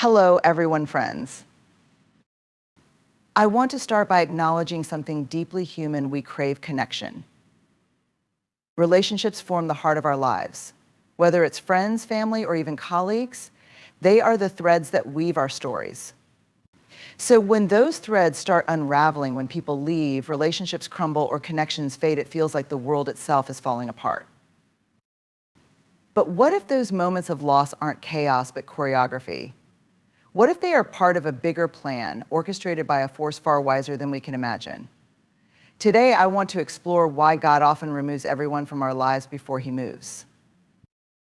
Hello, everyone, friends. I want to start by acknowledging something deeply human. We crave connection. Relationships form the heart of our lives. Whether it's friends, family, or even colleagues, they are the threads that weave our stories. So when those threads start unraveling, when people leave, relationships crumble, or connections fade, it feels like the world itself is falling apart. But what if those moments of loss aren't chaos, but choreography? What if they are part of a bigger plan, orchestrated by a force far wiser than we can imagine? Today, I want to explore why God often removes everyone from our lives before he moves.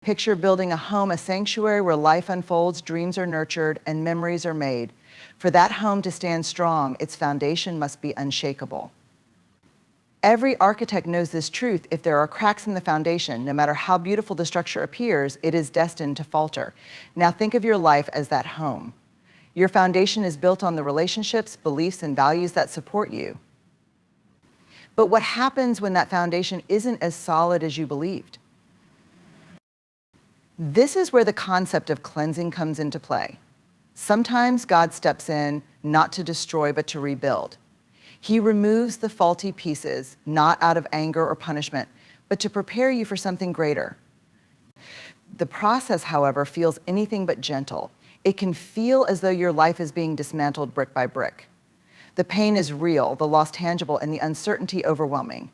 Picture building a home, a sanctuary where life unfolds, dreams are nurtured, and memories are made. For that home to stand strong, its foundation must be unshakable. Every architect knows this truth. If there are cracks in the foundation, no matter how beautiful the structure appears, it is destined to falter. Now think of your life as that home. Your foundation is built on the relationships, beliefs, and values that support you. But what happens when that foundation isn't as solid as you believed? This is where the concept of cleansing comes into play. Sometimes God steps in, not to destroy, but to rebuild. He removes the faulty pieces, not out of anger or punishment, but to prepare you for something greater. The process, however, feels anything but gentle. It can feel as though your life is being dismantled brick by brick. The pain is real, the loss tangible, and the uncertainty overwhelming.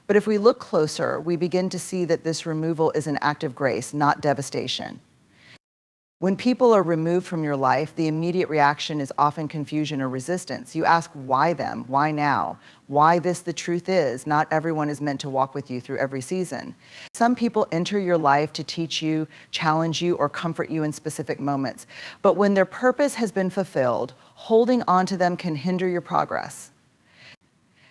But if we look closer, we begin to see that this removal is an act of grace, not devastation. When people are removed from your life, the immediate reaction is often confusion or resistance. You ask, why them? Why now? Why this? The truth is, not everyone is meant to walk with you through every season. Some people enter your life to teach you, challenge you, or comfort you in specific moments. But when their purpose has been fulfilled, holding on to them can hinder your progress.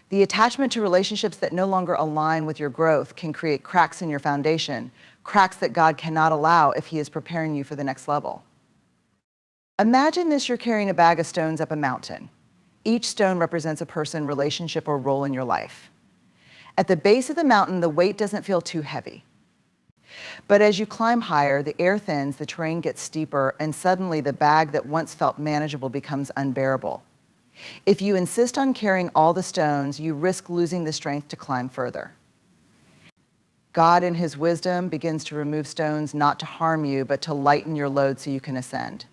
The attachment to relationships that no longer align with your growth can create cracks in your foundation, cracks that God cannot allow if he is preparing you for the next level. Imagine this: you're carrying a bag of stones up a mountain. Each stone represents a person, relationship, or role in your life. At the base of the mountain, the weight doesn't feel too heavy. But as you climb higher, the air thins, the terrain gets steeper, and suddenly the bag that once felt manageable becomes unbearable. If you insist on carrying all the stones, you risk losing the strength to climb further. God, in his wisdom, begins to remove stones not to harm you, but to lighten your load so you can ascend.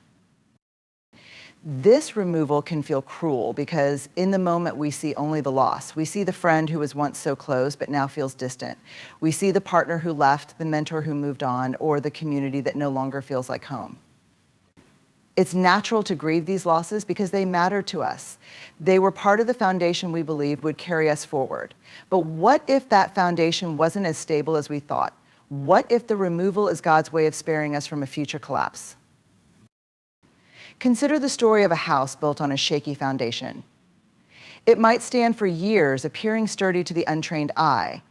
This removal can feel cruel because in the moment we see only the loss. We see the friend who was once so close but now feels distant. We see the partner who left, the mentor who moved on, or the community that no longer feels like home. It's natural to grieve these losses because they matter to us. They were part of the foundation we believed would carry us forward. But what if that foundation wasn't as stable as we thought? What if the removal is God's way of sparing us from a future collapse? Consider the story of a house built on a shaky foundation. It might stand for years, appearing sturdy to the untrained eye.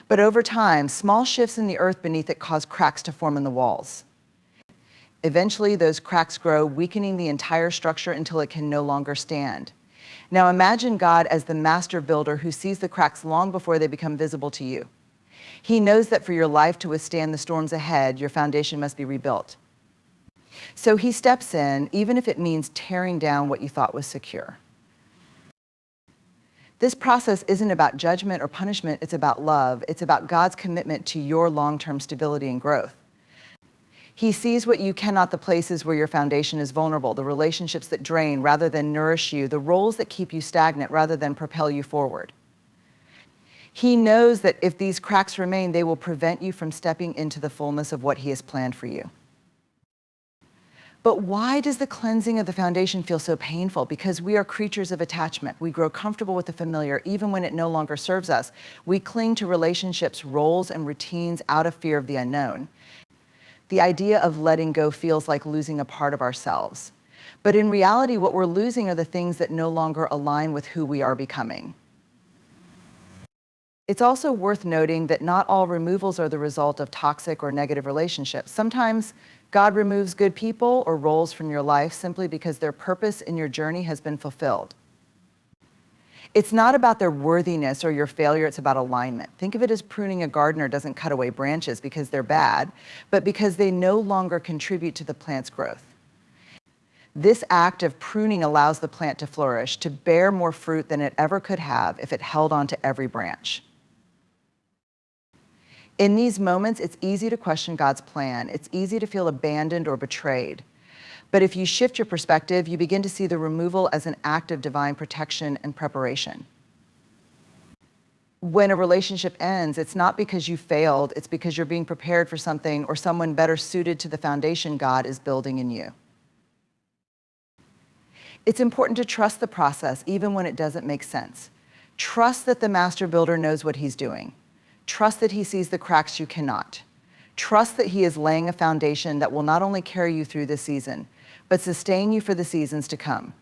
But over time, small shifts in the earth beneath it cause cracks to form in the walls. Eventually, those cracks grow, weakening the entire structure until it can no longer stand. Now imagine God as the master builder who sees the cracks long before they become visible to you. He knows that for your life to withstand the storms ahead, your foundation must be rebuilt. So he steps in, even if it means tearing down what you thought was secure. This process isn't about judgment or punishment, it's about love. It's about God's commitment to your long-term stability and growth. He sees what you cannot, the places where your foundation is vulnerable, the relationships that drain rather than nourish you, the roles that keep you stagnant rather than propel you forward. He knows that if these cracks remain, they will prevent you from stepping into the fullness of what he has planned for you. But why does the cleansing of the foundation feel so painful? Because we are creatures of attachment. We grow comfortable with the familiar, even when it no longer serves us. We cling to relationships, roles, and routines out of fear of the unknown. The idea of letting go feels like losing a part of ourselves. But in reality, what we're losing are the things that no longer align with who we are becoming. It's also worth noting that not all removals are the result of toxic or negative relationships. Sometimes God removes good people or roles from your life simply because their purpose in your journey has been fulfilled. It's not about their worthiness or your failure, it's about alignment. Think of it as pruning a gardener doesn't cut away branches because they're bad, but because they no longer contribute to the plant's growth. This act of pruning allows the plant to flourish, to bear more fruit than it ever could have if it held on to every branch. In these moments, it's easy to question God's plan. It's easy to feel abandoned or betrayed. But if you shift your perspective, you begin to see the removal as an act of divine protection and preparation. When a relationship ends, it's not because you failed, it's because you're being prepared for something or someone better suited to the foundation God is building in you. It's important to trust the process even when it doesn't make sense. Trust that the master builder knows what he's doing. Trust that he sees the cracks you cannot. Trust that he is laying a foundation that will not only carry you through this season, but sustain you for the seasons to come.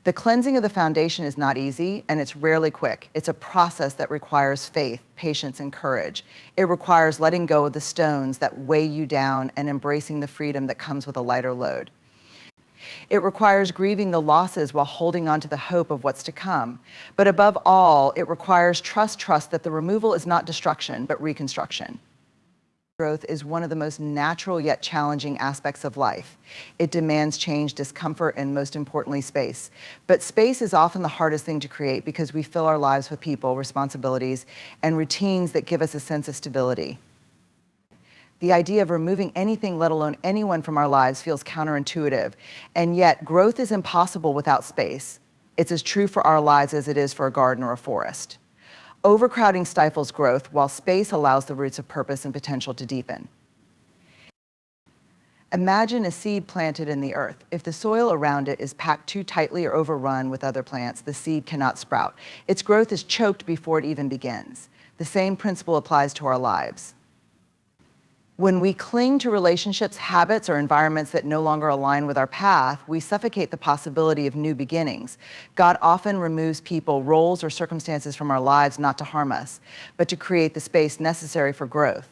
The cleansing of the foundation is not easy, and it's rarely quick. It's a process that requires faith, patience, and courage. It requires letting go of the stones that weigh you down and embracing the freedom that comes with a lighter load. It requires grieving the losses while holding on to the hope of what's to come. But above all, it requires trust that the removal is not destruction, but reconstruction. Growth is one of the most natural yet challenging aspects of life. It demands change, discomfort, and most importantly, space. But space is often the hardest thing to create because we fill our lives with people, responsibilities, and routines that give us a sense of stability. The idea of removing anything, let alone anyone, from our lives feels counterintuitive, and yet growth is impossible without space. It's as true for our lives as it is for a garden or a forest. Overcrowding stifles growth, while space allows the roots of purpose and potential to deepen. Imagine a seed planted in the earth. If the soil around it is packed too tightly or overrun with other plants, the seed cannot sprout. Its growth is choked before it even begins. The same principle applies to our lives. When we cling to relationships, habits, or environments that no longer align with our path, we suffocate the possibility of new beginnings. God often removes people, roles, or circumstances from our lives not to harm us, but to create the space necessary for growth.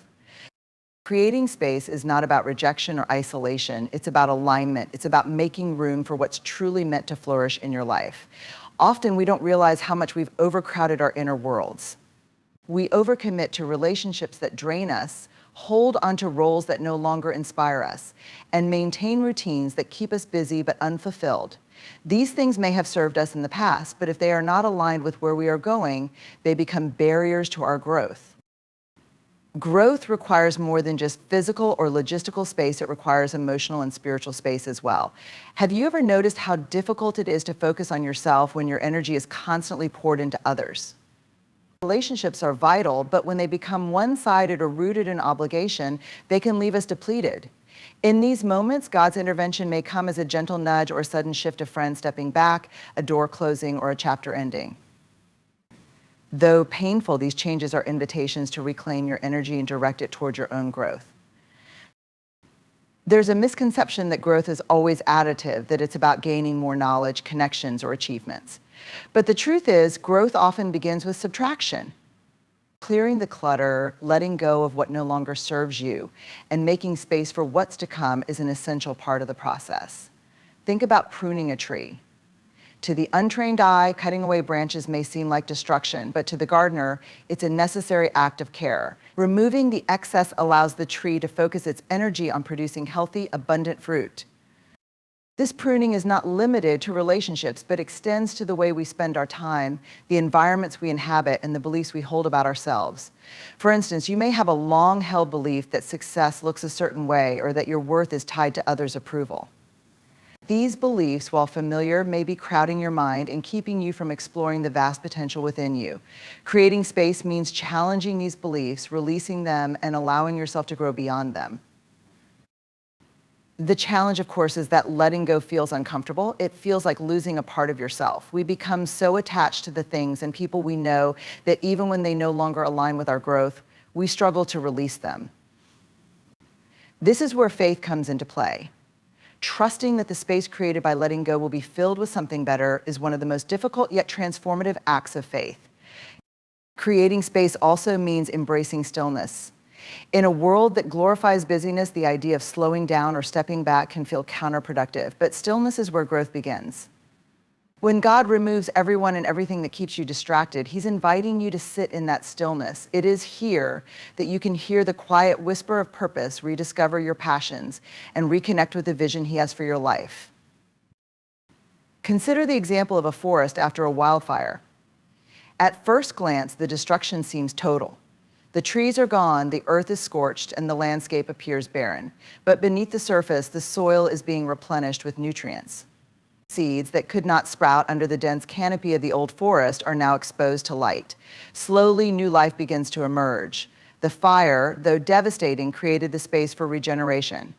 Creating space is not about rejection or isolation. It's about alignment. It's about making room for what's truly meant to flourish in your life. Often we don't realize how much we've overcrowded our inner worlds. We overcommit to relationships that drain us, hold onto roles that no longer inspire us, and maintain routines that keep us busy but unfulfilled. These things may have served us in the past, but if they are not aligned with where we are going, they become barriers to our growth. Growth requires more than just physical or logistical space. It requires emotional and spiritual space as well. Have you ever noticed how difficult it is to focus on yourself when your energy is constantly poured into others? Relationships are vital, but when they become one-sided or rooted in obligation, they can leave us depleted. In these moments, God's intervention may come as a gentle nudge or a sudden shift of friends stepping back, a door closing, or a chapter ending. Though painful, these changes are invitations to reclaim your energy and direct it towards your own growth. There's a misconception that growth is always additive, that it's about gaining more knowledge, connections, or achievements. But the truth is, growth often begins with subtraction. Clearing the clutter, letting go of what no longer serves you, and making space for what's to come is an essential part of the process. Think about pruning a tree. To the untrained eye, cutting away branches may seem like destruction, but to the gardener, it's a necessary act of care. Removing the excess allows the tree to focus its energy on producing healthy, abundant fruit. This pruning is not limited to relationships, but extends to the way we spend our time, the environments we inhabit, and the beliefs we hold about ourselves. For instance, you may have a long-held belief that success looks a certain way or that your worth is tied to others' approval. These beliefs, while familiar, may be crowding your mind and keeping you from exploring the vast potential within you. Creating space means challenging these beliefs, releasing them, and allowing yourself to grow beyond them. The challenge, of course, is that letting go feels uncomfortable. It feels like losing a part of yourself. We become so attached to the things and people we know that even when they no longer align with our growth, we struggle to release them. This is where faith comes into play. Trusting that the space created by letting go will be filled with something better is one of the most difficult yet transformative acts of faith. Creating space also means embracing stillness. In a world that glorifies busyness, the idea of slowing down or stepping back can feel counterproductive, but stillness is where growth begins. When God removes everyone and everything that keeps you distracted, He's inviting you to sit in that stillness. It is here that you can hear the quiet whisper of purpose, rediscover your passions, and reconnect with the vision He has for your life. Consider the example of a forest after a wildfire. At first glance, the destruction seems total. The trees are gone, the earth is scorched, and the landscape appears barren. But beneath the surface, the soil is being replenished with nutrients. Seeds that could not sprout under the dense canopy of the old forest are now exposed to light. Slowly, new life begins to emerge. The fire, though devastating, created the space for regeneration.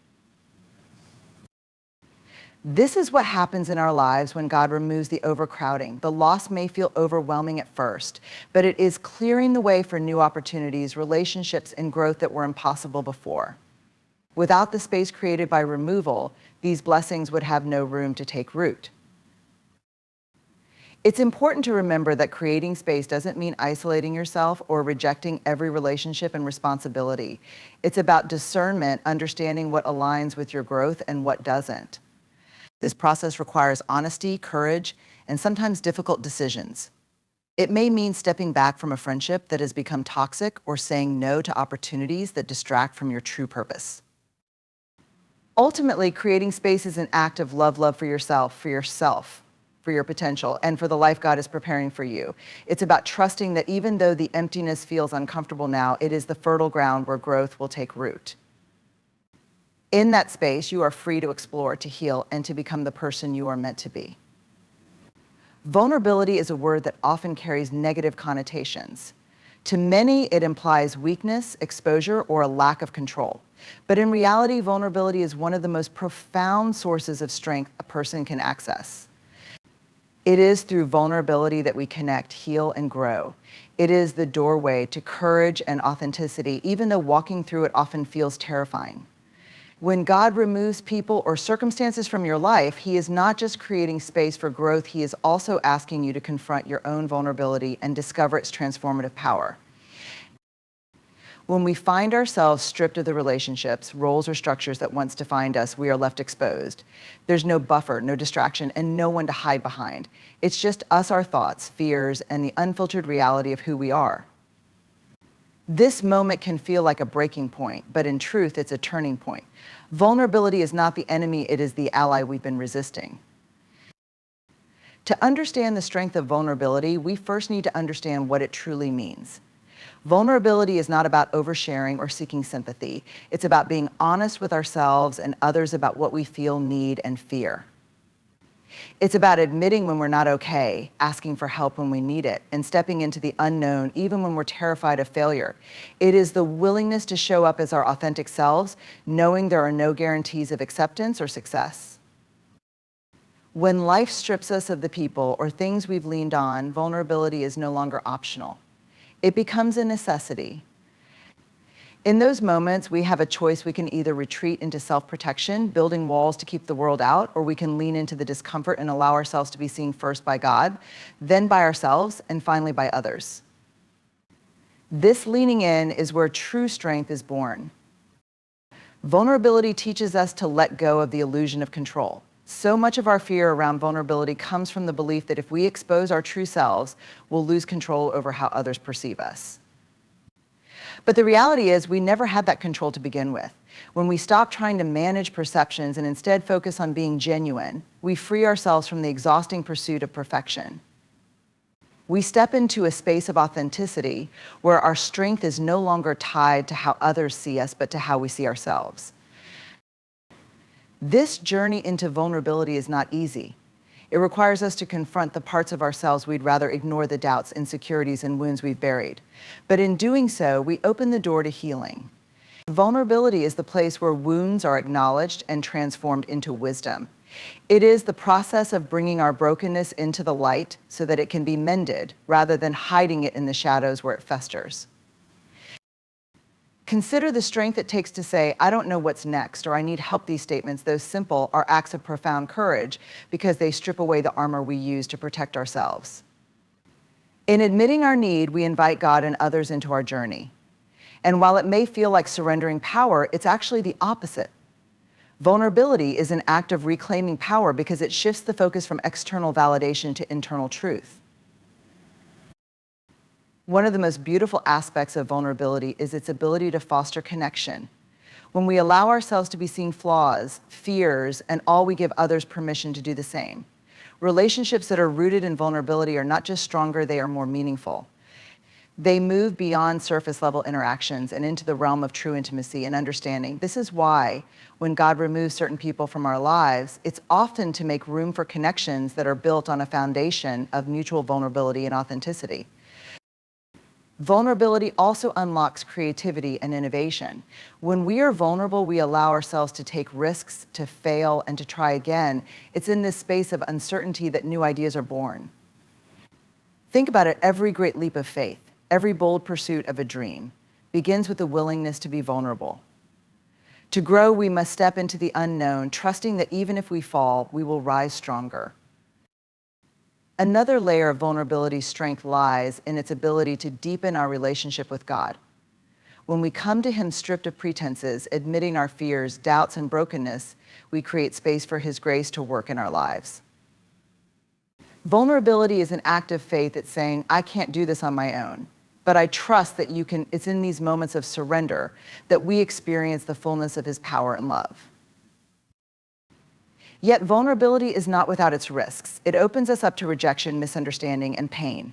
This is what happens in our lives when God removes the overcrowding. The loss may feel overwhelming at first, but it is clearing the way for new opportunities, relationships, and growth that were impossible before. Without the space created by removal, these blessings would have no room to take root. It's important to remember that creating space doesn't mean isolating yourself or rejecting every relationship and responsibility. It's about discernment, understanding what aligns with your growth and what doesn't. This process requires honesty, courage, and sometimes difficult decisions. It may mean stepping back from a friendship that has become toxic or saying no to opportunities that distract from your true purpose. Ultimately, creating space is an act of love for yourself, for your potential, and for the life God is preparing for you. It's about trusting that even though the emptiness feels uncomfortable now, it is the fertile ground where growth will take root. In that space, you are free to explore, to heal, and to become the person you are meant to be. Vulnerability is a word that often carries negative connotations. To many, it implies weakness, exposure, or a lack of control. But in reality, vulnerability is one of the most profound sources of strength a person can access. It is through vulnerability that we connect, heal, and grow. It is the doorway to courage and authenticity, even though walking through it often feels terrifying. When God removes people or circumstances from your life, He is not just creating space for growth, He is also asking you to confront your own vulnerability and discover its transformative power. When we find ourselves stripped of the relationships, roles, or structures that once defined us, we are left exposed. There's no buffer, no distraction, and no one to hide behind. It's just us, our thoughts, fears, and the unfiltered reality of who we are. This moment can feel like a breaking point, but in truth, it's a turning point. Vulnerability is not the enemy, it is the ally we've been resisting. To understand the strength of vulnerability, we first need to understand what it truly means. Vulnerability is not about oversharing or seeking sympathy. It's about being honest with ourselves and others about what we feel, need, and fear. It's about admitting when we're not okay, asking for help when we need it, and stepping into the unknown even when we're terrified of failure. It is the willingness to show up as our authentic selves, knowing there are no guarantees of acceptance or success. When life strips us of the people or things we've leaned on, vulnerability is no longer optional. It becomes a necessity. In those moments, we have a choice. We can either retreat into self-protection, building walls to keep the world out, or we can lean into the discomfort and allow ourselves to be seen first by God, then by ourselves, and finally by others. This leaning in is where true strength is born. Vulnerability teaches us to let go of the illusion of control. So much of our fear around vulnerability comes from the belief that if we expose our true selves, we'll lose control over how others perceive us. But the reality is we never had that control to begin with. When we stop trying to manage perceptions and instead focus on being genuine, we free ourselves from the exhausting pursuit of perfection. We step into a space of authenticity where our strength is no longer tied to how others see us, but to how we see ourselves. This journey into vulnerability is not easy. It requires us to confront the parts of ourselves we'd rather ignore, the doubts, insecurities, and wounds we've buried. But in doing so, we open the door to healing. Vulnerability is the place where wounds are acknowledged and transformed into wisdom. It is the process of bringing our brokenness into the light so that it can be mended, rather than hiding it in the shadows where it festers. Consider the strength it takes to say, I don't know what's next, or I need help. These statements, though simple, are acts of profound courage because they strip away the armor we use to protect ourselves. In admitting our need, we invite God and others into our journey. And while it may feel like surrendering power, it's actually the opposite. Vulnerability is an act of reclaiming power because it shifts the focus from external validation to internal truth. One of the most beautiful aspects of vulnerability is its ability to foster connection. When we allow ourselves to be seeing flaws, fears, and all, we give others permission to do the same. Relationships that are rooted in vulnerability are not just stronger, they are more meaningful. They move beyond surface level interactions and into the realm of true intimacy and understanding. This is why, when God removes certain people from our lives, it's often to make room for connections that are built on a foundation of mutual vulnerability and authenticity. Vulnerability also unlocks creativity and innovation. When we are vulnerable, we allow ourselves to take risks, to fail, and to try again. It's in this space of uncertainty that new ideas are born. Think about it, every great leap of faith, every bold pursuit of a dream begins with the willingness to be vulnerable. To grow, we must step into the unknown, trusting that even if we fall, we will rise stronger. Another layer of vulnerability's strength lies in its ability to deepen our relationship with God. When we come to Him stripped of pretenses, admitting our fears, doubts, and brokenness, we create space for His grace to work in our lives. Vulnerability is an act of faith. It's saying, I can't do this on my own, but I trust that you can. It's in these moments of surrender that we experience the fullness of His power and love. Yet vulnerability is not without its risks. It opens us up to rejection, misunderstanding, and pain.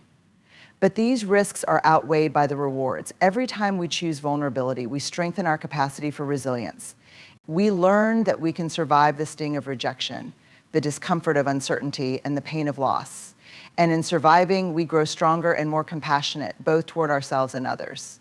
But these risks are outweighed by the rewards. Every time we choose vulnerability, we strengthen our capacity for resilience. We learn that we can survive the sting of rejection, the discomfort of uncertainty, and the pain of loss. And in surviving, we grow stronger and more compassionate, both toward ourselves and others.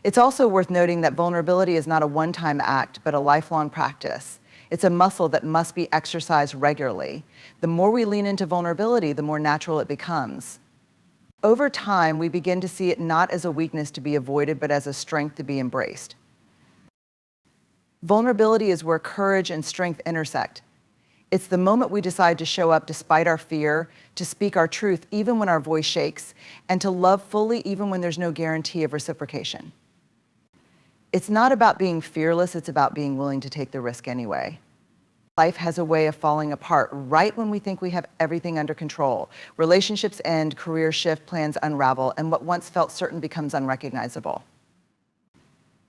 It's also worth noting that vulnerability is not a one-time act, but a lifelong practice. It's a muscle that must be exercised regularly. The more we lean into vulnerability, the more natural it becomes. Over time, we begin to see it not as a weakness to be avoided, but as a strength to be embraced. Vulnerability is where courage and strength intersect. It's the moment we decide to show up despite our fear, to speak our truth even when our voice shakes, and to love fully even when there's no guarantee of reciprocation. It's not about being fearless, it's about being willing to take the risk anyway. Life has a way of falling apart right when we think we have everything under control. Relationships end, careers shift, plans unravel, and what once felt certain becomes unrecognizable.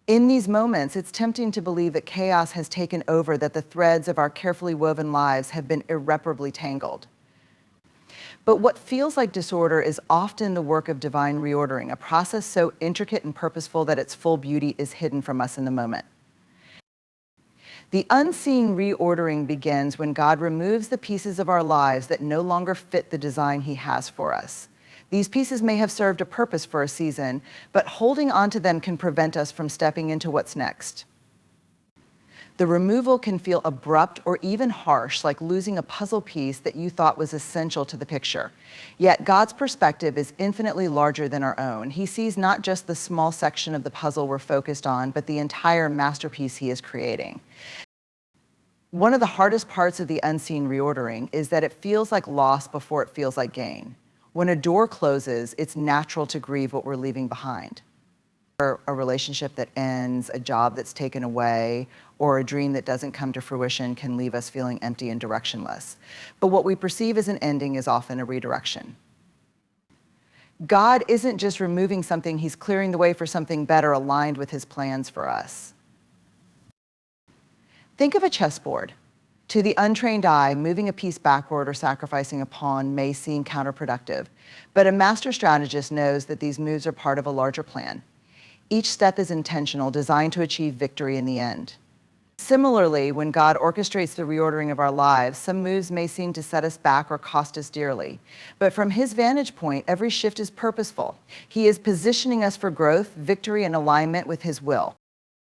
In these moments, it's tempting to believe that chaos has taken over, that the threads of our carefully woven lives have been irreparably tangled. But what feels like disorder is often the work of divine reordering, a process so intricate and purposeful that its full beauty is hidden from us in the moment. The unseen reordering begins when God removes the pieces of our lives that no longer fit the design He has for us. These pieces may have served a purpose for a season, but holding on to them can prevent us from stepping into what's next. The removal can feel abrupt or even harsh, like losing a puzzle piece that you thought was essential to the picture. Yet God's perspective is infinitely larger than our own. He sees not just the small section of the puzzle we're focused on, but the entire masterpiece He is creating. One of the hardest parts of the unseen reordering is that it feels like loss before it feels like gain. When a door closes, it's natural to grieve what we're leaving behind. A relationship that ends, a job that's taken away, or a dream that doesn't come to fruition can leave us feeling empty and directionless. But what we perceive as an ending is often a redirection. God isn't just removing something, He's clearing the way for something better aligned with His plans for us. Think of a chessboard. To the untrained eye, moving a piece backward or sacrificing a pawn may seem counterproductive, but a master strategist knows that these moves are part of a larger plan. Each step is intentional, designed to achieve victory in the end. Similarly, when God orchestrates the reordering of our lives, some moves may seem to set us back or cost us dearly. But from His vantage point, every shift is purposeful. He is positioning us for growth, victory, and alignment with His will.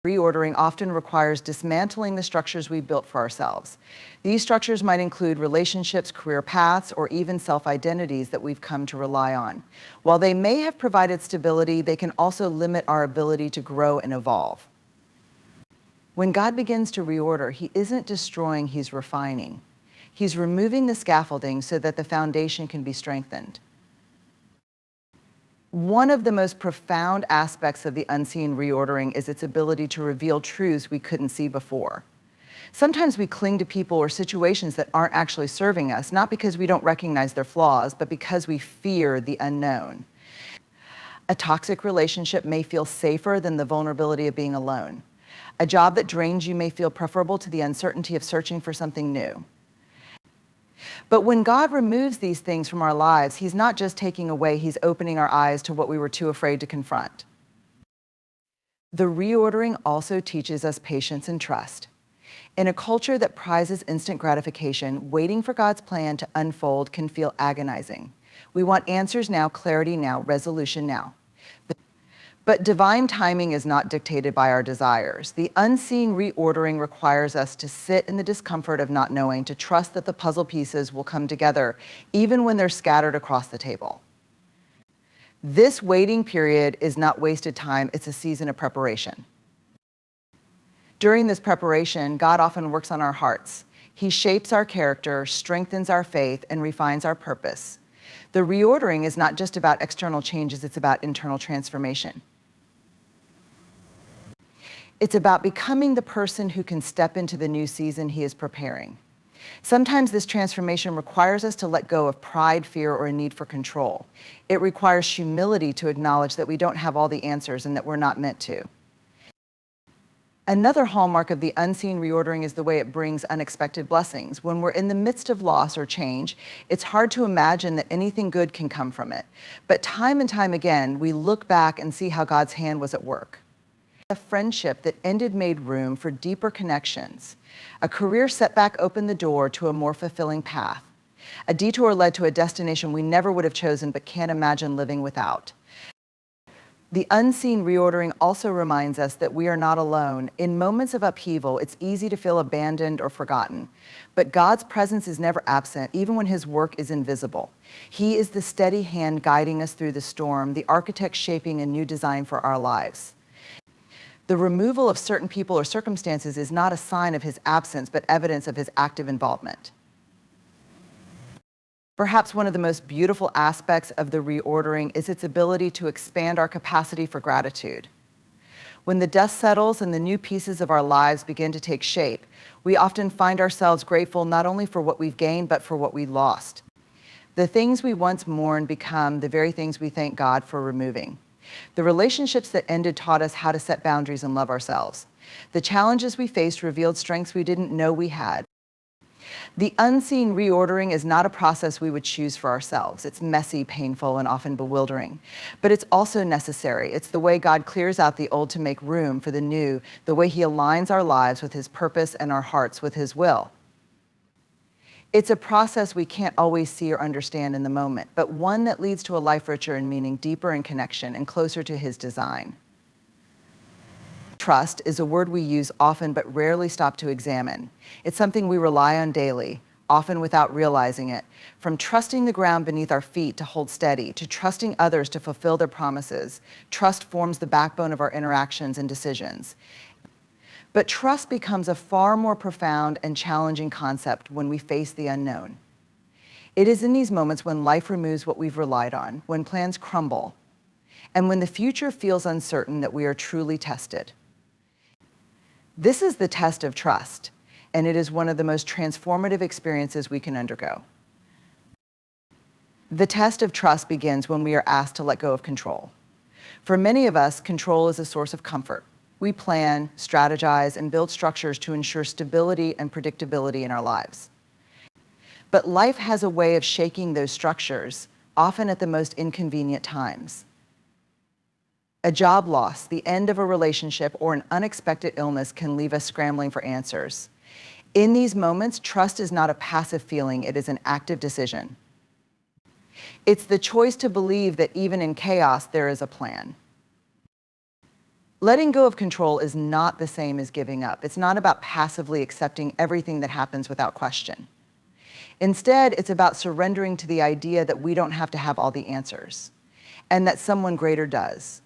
Reordering often requires dismantling the structures we built for ourselves. These structures might include relationships, career paths, or even self-identities that we've come to rely on. While they may have provided stability, they can also limit our ability to grow and evolve. When God begins to reorder, He isn't destroying, He's refining. He's removing the scaffolding so that the foundation can be strengthened. One of the most profound aspects of the unseen reordering is its ability to reveal truths we couldn't see before. Sometimes we cling to people or situations that aren't actually serving us, not because we don't recognize their flaws, but because we fear the unknown. A toxic relationship may feel safer than the vulnerability of being alone. A job that drains you may feel preferable to the uncertainty of searching for something new. But when God removes these things from our lives, He's not just taking away, He's opening our eyes to what we were too afraid to confront. The reordering also teaches us patience and trust. In a culture that prizes instant gratification, waiting for God's plan to unfold can feel agonizing. We want answers now, clarity now, resolution now. But divine timing is not dictated by our desires. The unseen reordering requires us to sit in the discomfort of not knowing, to trust that the puzzle pieces will come together, even when they're scattered across the table. This waiting period is not wasted time, it's a season of preparation. During this preparation, God often works on our hearts. He shapes our character, strengthens our faith, and refines our purpose. The reordering is not just about external changes, it's about internal transformation. It's about becoming the person who can step into the new season He is preparing. Sometimes this transformation requires us to let go of pride, fear, or a need for control. It requires humility to acknowledge that we don't have all the answers and that we're not meant to. Another hallmark of the unseen reordering is the way it brings unexpected blessings. When we're in the midst of loss or change, it's hard to imagine that anything good can come from it. But time and time again, we look back and see how God's hand was at work. A friendship that ended made room for deeper connections. A career setback opened the door to a more fulfilling path. A detour led to a destination we never would have chosen but can't imagine living without. The unseen reordering also reminds us that we are not alone. In moments of upheaval, it's easy to feel abandoned or forgotten. But God's presence is never absent, even when His work is invisible. He is the steady hand guiding us through the storm, the architect shaping a new design for our lives. The removal of certain people or circumstances is not a sign of His absence, but evidence of His active involvement. Perhaps one of the most beautiful aspects of the reordering is its ability to expand our capacity for gratitude. When the dust settles and the new pieces of our lives begin to take shape, we often find ourselves grateful not only for what we've gained, but for what we lost. The things we once mourned become the very things we thank God for removing. The relationships that ended taught us how to set boundaries and love ourselves. The challenges we faced revealed strengths we didn't know we had. The unseen reordering is not a process we would choose for ourselves. It's messy, painful, and often bewildering. But it's also necessary. It's the way God clears out the old to make room for the new, the way He aligns our lives with His purpose and our hearts with His will. It's a process we can't always see or understand in the moment, but one that leads to a life richer in meaning, deeper in connection, and closer to His design. Trust is a word we use often but rarely stop to examine. It's something we rely on daily, often without realizing it. From trusting the ground beneath our feet to hold steady, to trusting others to fulfill their promises, trust forms the backbone of our interactions and decisions. But trust becomes a far more profound and challenging concept when we face the unknown. It is in these moments when life removes what we've relied on, when plans crumble, and when the future feels uncertain that we are truly tested. This is the test of trust, and it is one of the most transformative experiences we can undergo. The test of trust begins when we are asked to let go of control. For many of us, control is a source of comfort. We plan, strategize, and build structures to ensure stability and predictability in our lives. But life has a way of shaking those structures, often at the most inconvenient times. A job loss, the end of a relationship, or an unexpected illness can leave us scrambling for answers. In these moments, trust is not a passive feeling, it is an active decision. It's the choice to believe that even in chaos, there is a plan. Letting go of control is not the same as giving up. It's not about passively accepting everything that happens without question. Instead, it's about surrendering to the idea that we don't have to have all the answers, and that someone greater does.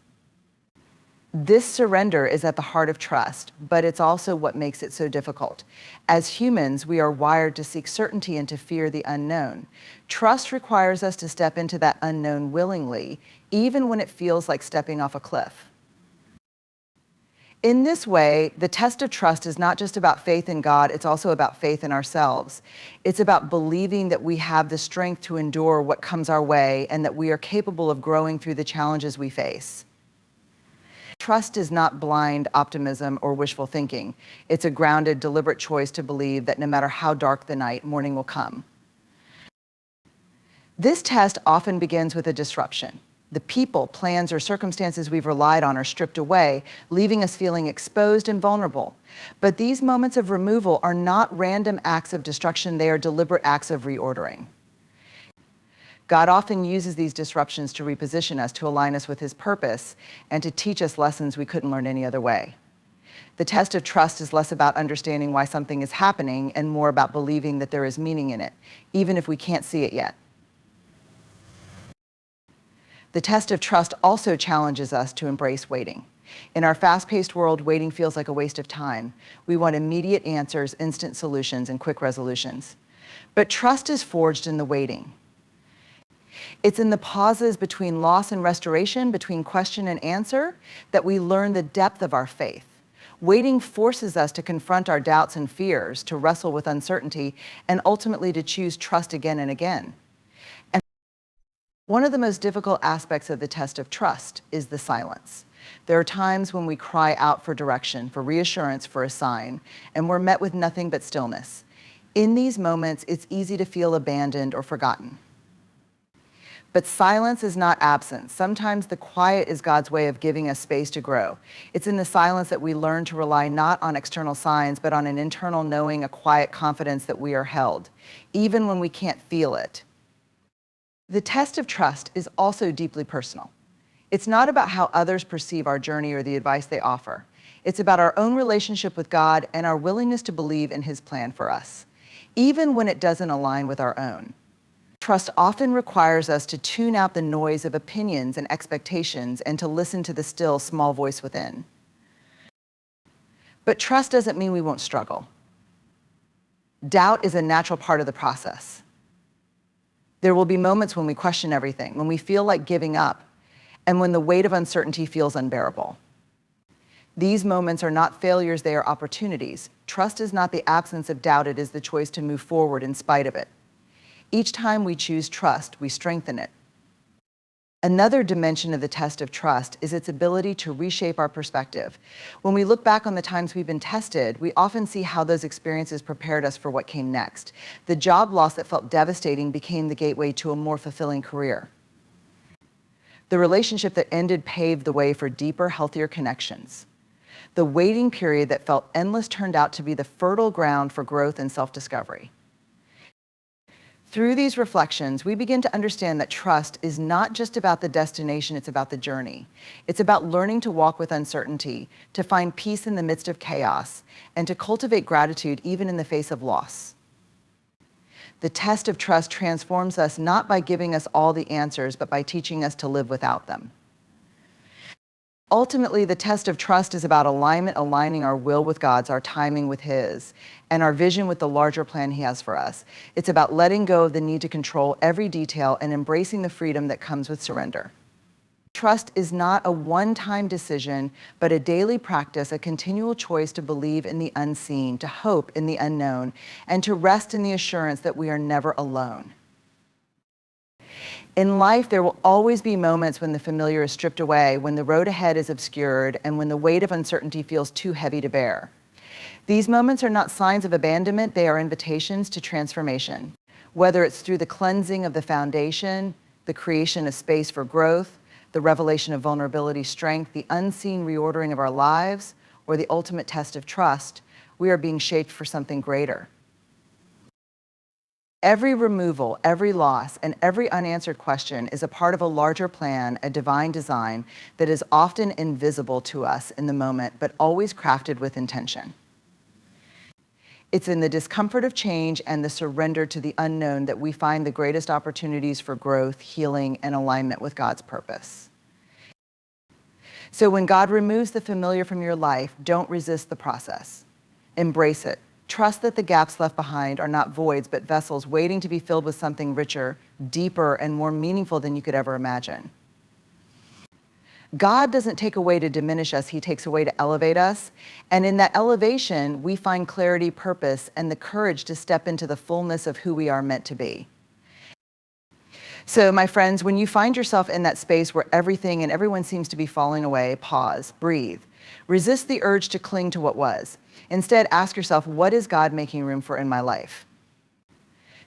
This surrender is at the heart of trust, but it's also what makes it so difficult. As humans, we are wired to seek certainty and to fear the unknown. Trust requires us to step into that unknown willingly, even when it feels like stepping off a cliff. In this way, the test of trust is not just about faith in God, it's also about faith in ourselves. It's about believing that we have the strength to endure what comes our way and that we are capable of growing through the challenges we face. Trust is not blind optimism or wishful thinking. It's a grounded, deliberate choice to believe that no matter how dark the night, morning will come. This test often begins with a disruption. The people, plans, or circumstances we've relied on are stripped away, leaving us feeling exposed and vulnerable. But these moments of removal are not random acts of destruction, they are deliberate acts of reordering. God often uses these disruptions to reposition us, to align us with His purpose, and to teach us lessons we couldn't learn any other way. The test of trust is less about understanding why something is happening and more about believing that there is meaning in it, even if we can't see it yet. The test of trust also challenges us to embrace waiting. In our fast-paced world, waiting feels like a waste of time. We want immediate answers, instant solutions, and quick resolutions. But trust is forged in the waiting. It's in the pauses between loss and restoration, between question and answer, that we learn the depth of our faith. Waiting forces us to confront our doubts and fears, to wrestle with uncertainty, and ultimately to choose trust again and again. And one of the most difficult aspects of the test of trust is the silence. There are times when we cry out for direction, for reassurance, for a sign, and we're met with nothing but stillness. In these moments, it's easy to feel abandoned or forgotten. But silence is not absence. Sometimes the quiet is God's way of giving us space to grow. It's in the silence that we learn to rely not on external signs, but on an internal knowing, a quiet confidence that we are held, even when we can't feel it. The test of trust is also deeply personal. It's not about how others perceive our journey or the advice they offer. It's about our own relationship with God and our willingness to believe in His plan for us, even when it doesn't align with our own. Trust often requires us to tune out the noise of opinions and expectations and to listen to the still, small voice within. But trust doesn't mean we won't struggle. Doubt is a natural part of the process. There will be moments when we question everything, when we feel like giving up, and when the weight of uncertainty feels unbearable. These moments are not failures, they are opportunities. Trust is not the absence of doubt, it is the choice to move forward in spite of it. Each time we choose trust, we strengthen it. Another dimension of the test of trust is its ability to reshape our perspective. When we look back on the times we've been tested, we often see how those experiences prepared us for what came next. The job loss that felt devastating became the gateway to a more fulfilling career. The relationship that ended paved the way for deeper, healthier connections. The waiting period that felt endless turned out to be the fertile ground for growth and self-discovery. Through these reflections, we begin to understand that trust is not just about the destination, it's about the journey. It's about learning to walk with uncertainty, to find peace in the midst of chaos, and to cultivate gratitude even in the face of loss. The test of trust transforms us not by giving us all the answers, but by teaching us to live without them. Ultimately, the test of trust is about alignment, aligning our will with God's, our timing with His, and our vision with the larger plan He has for us. It's about letting go of the need to control every detail and embracing the freedom that comes with surrender. Trust is not a one-time decision, but a daily practice, a continual choice to believe in the unseen, to hope in the unknown, and to rest in the assurance that we are never alone. In life, there will always be moments when the familiar is stripped away, when the road ahead is obscured, and when the weight of uncertainty feels too heavy to bear. These moments are not signs of abandonment, they are invitations to transformation. Whether it's through the cleansing of the foundation, the creation of space for growth, the revelation of vulnerability, strength, the unseen reordering of our lives, or the ultimate test of trust, we are being shaped for something greater. Every removal, every loss, and every unanswered question is a part of a larger plan, a divine design that is often invisible to us in the moment, but always crafted with intention. It's in the discomfort of change and the surrender to the unknown that we find the greatest opportunities for growth, healing, and alignment with God's purpose. So when God removes the familiar from your life, don't resist the process. Embrace it. Trust that the gaps left behind are not voids, but vessels waiting to be filled with something richer, deeper, and more meaningful than you could ever imagine. God doesn't take away to diminish us, he takes away to elevate us. And in that elevation, we find clarity, purpose, and the courage to step into the fullness of who we are meant to be. So my friends, when you find yourself in that space where everything and everyone seems to be falling away, pause, breathe. Resist the urge to cling to what was. Instead, ask yourself, what is God making room for in my life?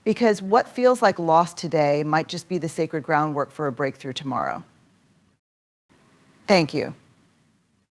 Because what feels like lost today might just be the sacred groundwork for a breakthrough tomorrow. Thank you.